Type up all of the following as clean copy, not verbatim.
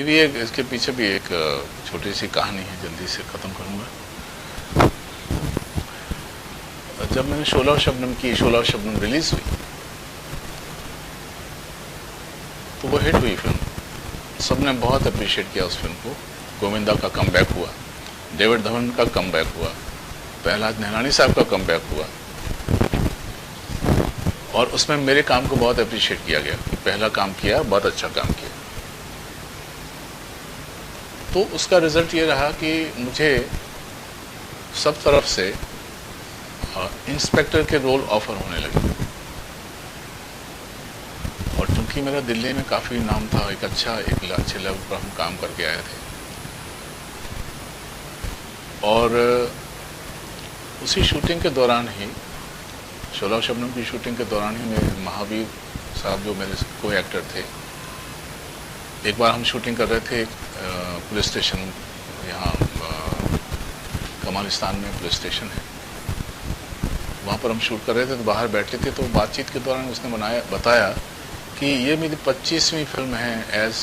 भी एक इसके पीछे भी एक छोटी सी कहानी है, जल्दी से ख़त्म करूँगा। जब मैंने शोला और शबनम रिलीज़ हुई तो वो हिट हुई फिल्म, सबने बहुत अप्रिशिएट किया उस फिल्म को। गोविंदा का कमबैक हुआ, डेविड धवन का कमबैक हुआ, प्रहलाद निहलानी साहब का कमबैक हुआ, और उसमें मेरे काम को बहुत अप्रिशिएट किया गया कि पहला काम किया, बहुत अच्छा काम किया। तो उसका रिजल्ट ये रहा कि मुझे सब तरफ से इंस्पेक्टर के रोल ऑफर होने लगे, और चूंकि मेरा दिल्ली में काफ़ी नाम था, एक अच्छे लेवल पर हम काम करके आए थे, और उसी शूटिंग के दौरान ही, शोला और शबनम की शूटिंग के दौरान ही मेरे महावीर साहब जो मेरे को एक्टर थे, एक बार हम शूटिंग कर रहे थे पुलिस स्टेशन, यहाँ कमालिस्तान में पुलिस स्टेशन है, वहाँ पर हम शूट कर रहे थे, तो बाहर बैठे थे, तो बातचीत के दौरान उसने बताया कि ये मेरी 25वीं फिल्म है एज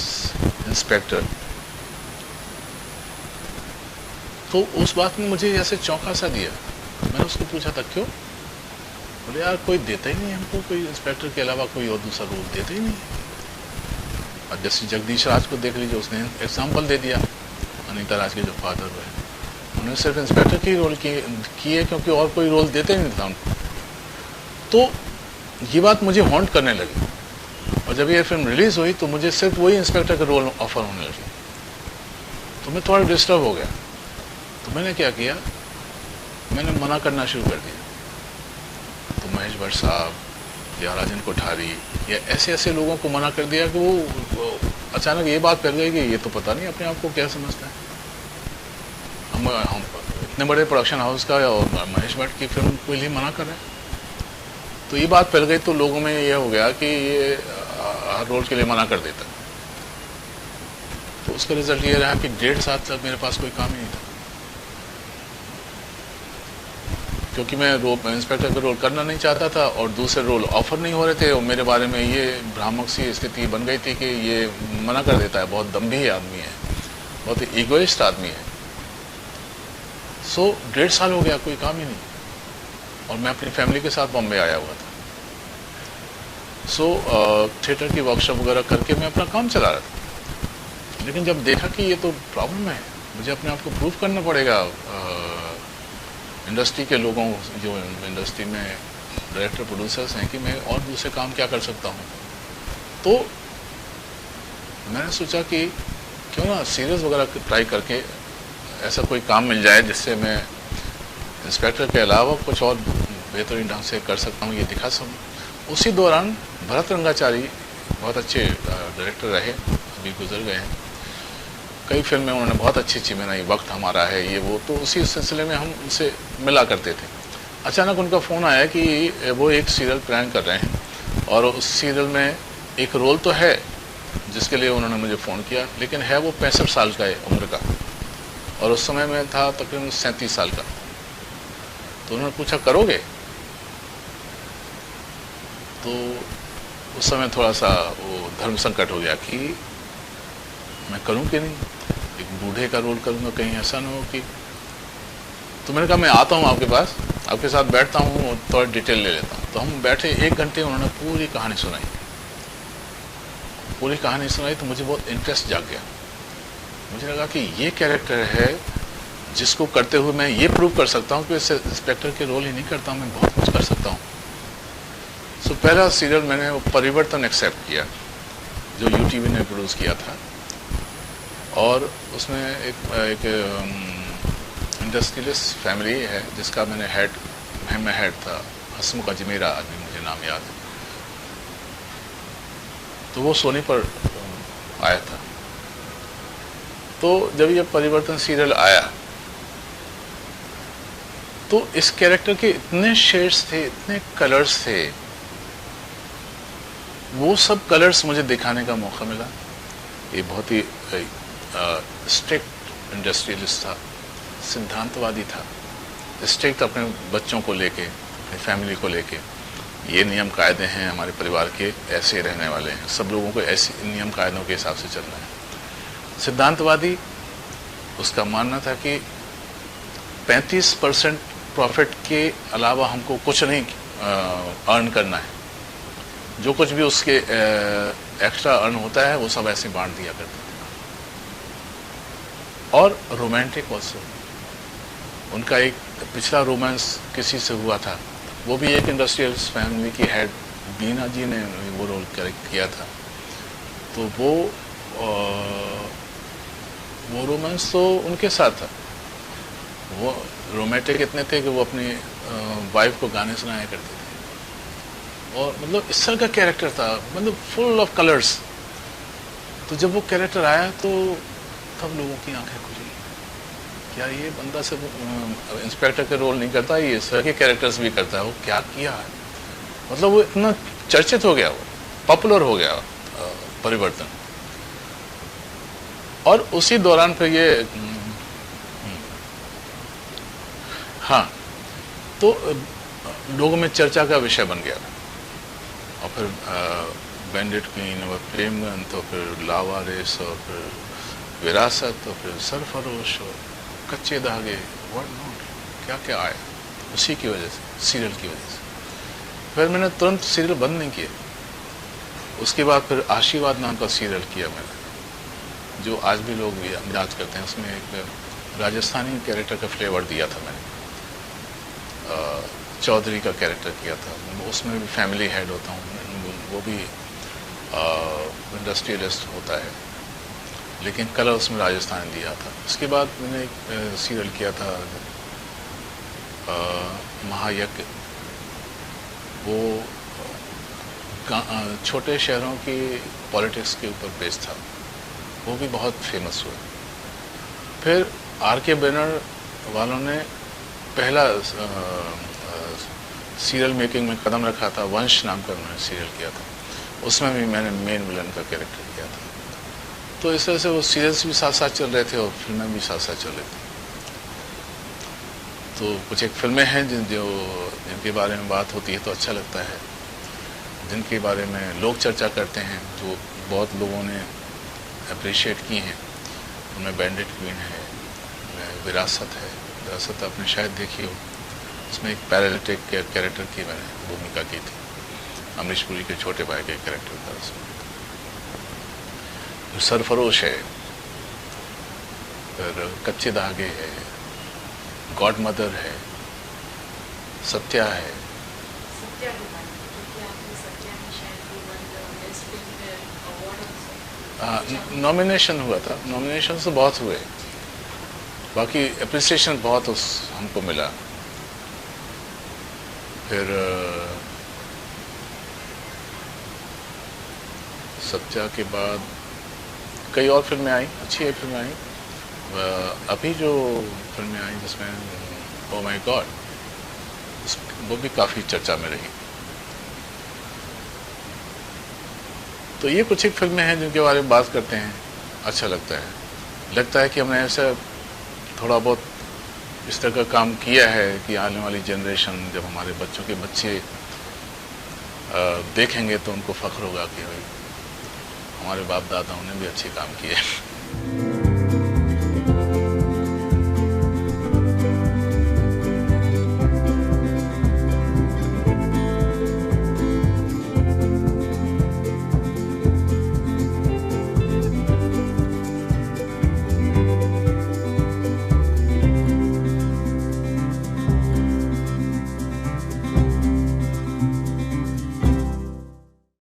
इंस्पेक्टर। तो उस बात में मुझे ऐसे चौंका सा दिया। मैंने उसको पूछा था क्यों? बोले यार कोई देता ही नहीं हमको, कोई इंस्पेक्टर के अलावा कोई और दूसरा रोल देता ही नहीं। और जैसे जगदीश राज को देख लीजिए, उसने एग्जाम्पल दे दिया, अनीता राज के जो फादर हुए, उन्होंने सिर्फ इंस्पेक्टर की रोल किए क्योंकि और कोई रोल देते ही नहीं था उनको। तो ये बात मुझे हॉन्ट करने लगी, और जब ये फिल्म रिलीज हुई तो मुझे सिर्फ वही इंस्पेक्टर का रोल ऑफर होने लगी। तो मैं थोड़ा डिस्टर्ब हो गया। तो मैंने क्या किया, मैंने मना करना शुरू कर दिया। तो महेश भट्ट साहब या राजन कोठारी या ऐसे लोगों को मना कर दिया कि वो अचानक ये बात फैल गई कि ये तो पता नहीं अपने आप को क्या समझता है, हम इतने बड़े प्रोडक्शन हाउस का और महेश भट्ट की फिल्म को लिए मना कर रहे हैं। तो ये बात फैल गई, तो लोगों में ये हो गया कि ये हर रोल के लिए मना कर देता। तो उसका रिजल्ट ये रहा कि 1.5 साल तक मेरे पास कोई काम ही नहीं था, क्योंकि मैं इंस्पेक्टर का रोल करना नहीं चाहता था और दूसरे रोल ऑफर नहीं हो रहे थे, और मेरे बारे में ये भ्रामक सी स्थिति बन गई थी कि ये मना कर देता है, बहुत दम्भी आदमी है, बहुत ही ईगोइस्ट आदमी है। सो 1.5 साल हो गया, कोई काम ही नहीं, और मैं अपनी फैमिली के साथ बॉम्बे आया हुआ था। सो थिएटर की वर्कशॉप वगैरह करके मैं अपना काम चला रहा था। लेकिन जब देखा कि ये तो प्रॉब्लम है, मुझे अपने आप को प्रूव करना पड़ेगा इंडस्ट्री के लोगों, जो इंडस्ट्री में डायरेक्टर प्रोड्यूसर्स हैं, कि मैं और दूसरे काम क्या कर सकता हूँ। तो मैंने सोचा कि क्यों ना सीरीज वगैरह ट्राई करके ऐसा कोई काम मिल जाए जिससे मैं इंस्पेक्टर के अलावा कुछ और बेहतरीन ढंग से कर सकता हूँ, ये दिखा सकूँ। उसी दौरान भरत रंगाचारी बहुत अच्छे डायरेक्टर रहे, अभी गुजर गए हैं। कई फिल्में उन्होंने बहुत अच्छी बनाई, वक्त हमारा है, ये वो। तो उसी सिलसिले में हम उनसे मिला करते थे। अचानक उनका फ़ोन आया कि वो एक सीरियल प्लान कर रहे हैं, और उस सीरियल में एक रोल तो है जिसके लिए उन्होंने मुझे फ़ोन किया, लेकिन है वो 65 साल का है उम्र का, और उस समय मैं था तकरीबन 37 साल का। तो उन्होंने पूछा करोगे? तो उस समय थोड़ा सा वो धर्म संकट हो गया कि मैं करूं कि नहीं, एक बूढ़े का रोल करूंगा, कहीं ऐसा ना हो कि। तो मैंने कहा मैं आता हूं आपके पास, आपके साथ बैठता हूं और थोड़ा डिटेल ले लेता हूं। तो हम बैठे 1 घंटे, उन्होंने पूरी कहानी सुनाई। तो मुझे बहुत इंटरेस्ट जाग गया। मुझे लगा कि ये कैरेक्टर है जिसको करते हुए मैं ये प्रूव कर सकता हूँ कि इससे इंस्पेक्टर के रोल ही नहीं करता हूँ, मैं बहुत कुछ कर सकता हूँ। सो पहला सीरियल मैंने परिवर्तन एक्सेप्ट किया, जो यूटीवी ने प्रोड्यूस किया था, और उसमें एक इंडस्ट्रियलिस्ट फैमिली है जिसका मैं हेड था, हसमुख अजमेरा आदमी, मुझे नाम याद है। तो वो सोनी पर आया था। तो जब ये परिवर्तन सीरियल आया तो इस कैरेक्टर के इतने शेड्स थे, इतने कलर्स थे, वो सब कलर्स मुझे दिखाने का मौका मिला। ये बहुत ही स्ट्रिक्ट इंडस्ट्रियलिस्ट था, सिद्धांतवादी था, स्ट्रिक्ट अपने बच्चों को लेके, अपनी फैमिली को लेके। ये नियम कायदे हैं हमारे परिवार के, ऐसे रहने वाले हैं, सब लोगों को ऐसे नियम कायदों के हिसाब से चलना है। सिद्धांतवादी, उसका मानना था कि 35% प्रॉफिट के अलावा हमको कुछ नहीं अर्न करना है, जो कुछ भी उसके एक्स्ट्रा अर्न होता है वो सब ऐसे बांट दिया करते थे। और रोमांटिक ऑल्सो, उनका एक पिछला रोमांस किसी से हुआ था, वो भी एक इंडस्ट्रियल फैमिली की हेड बीना जी ने वो रोल किया था। तो वो रोमांस तो उनके साथ था, वो रोमांटिक इतने थे कि वो अपनी वाइफ को गाने सुनाया करते थे, और मतलब इस तरह का कैरेक्टर था, मतलब फुल ऑफ कलर्स। तो जब वो कैरेक्टर आया तो तब लोगों की आंखें खुली, क्या ये बंदा सिर्फ इंस्पेक्टर के रोल नहीं करता, ये इस तरह के कैरेक्टर्स भी करता है, वो क्या किया है। मतलब वो इतना चर्चित हो गया, वो पॉपुलर हो गया परिवर्तन। और उसी दौरान फिर ये हाँ, तो लोगों में चर्चा का विषय बन गया। और फिर बैंडिट क्वीन, और प्रेमगन, तो फिर लावारिस, और फिर विरासत, और फिर सरफरोश, और कच्चे धागे, व्हाट नॉट, क्या क्या आया उसी की वजह से, सीरियल की वजह से। फिर मैंने तुरंत सीरियल बंद नहीं किया। उसके बाद फिर आशीर्वाद नाम का सीरियल किया मैंने, जो आज भी लोग याद करते हैं। उसमें एक राजस्थानी कैरेक्टर का फ्लेवर दिया था मैंने, चौधरी का कैरेक्टर किया था। उसमें भी फैमिली हेड होता हूँ, वो भी इंडस्ट्रियलिस्ट होता है, लेकिन कलर उसमें राजस्थान दिया था। उसके बाद मैंने एक सीरियल किया था महायज्ञ, वो छोटे शहरों की पॉलिटिक्स के ऊपर बेस्ड था, वो भी बहुत फेमस हुआ। फिर आर.के. बैनर वालों ने पहला सीरियल मेकिंग में कदम रखा था, वंश नाम का उन्होंने सीरियल किया था, उसमें भी मैंने मेन विलन का कैरेक्टर किया था। तो इस तरह से वो सीरियल्स भी साथ साथ चल रहे थे और फिल्में भी साथ साथ चल रही थी। तो कुछ एक फिल्में हैं जिनके बारे में बात होती है तो अच्छा लगता है, जिनके बारे में लोग चर्चा करते हैं, जो बहुत लोगों ने अप्रिशिएट की हैं। उनमें बैंडिट क्वीन है, विरासत है। विरासत आपने शायद देखी हो, उसमें एक पैरालिटिक कैरेक्टर की मैंने भूमिका की थी, अमरीश पुरी के छोटे भाई के कैरेक्टर का उसमें। सरफरोश है, फिर कच्चे धागे है, गॉड मदर है, सत्या है। नॉमिनेशन हुआ था, नॉमिनेशन तो बहुत हुए, बाकी अप्रिसिएशन बहुत हमको मिला। फिर सत्या के बाद कई और फिल्में आई, अच्छी फिल्में आई। अभी जो फिल्में आई जिसमें ओ माय गॉड, वो भी काफ़ी चर्चा में रही। तो ये कुछ एक फिल्में हैं जिनके बारे में बात करते हैं, अच्छा लगता है कि हमने ऐसा थोड़ा बहुत इस तरह का काम किया है कि आने वाली जनरेशन, जब हमारे बच्चों के बच्चे देखेंगे तो उनको फख्र होगा कि भाई हमारे बाप दादाओं ने भी अच्छे काम किए।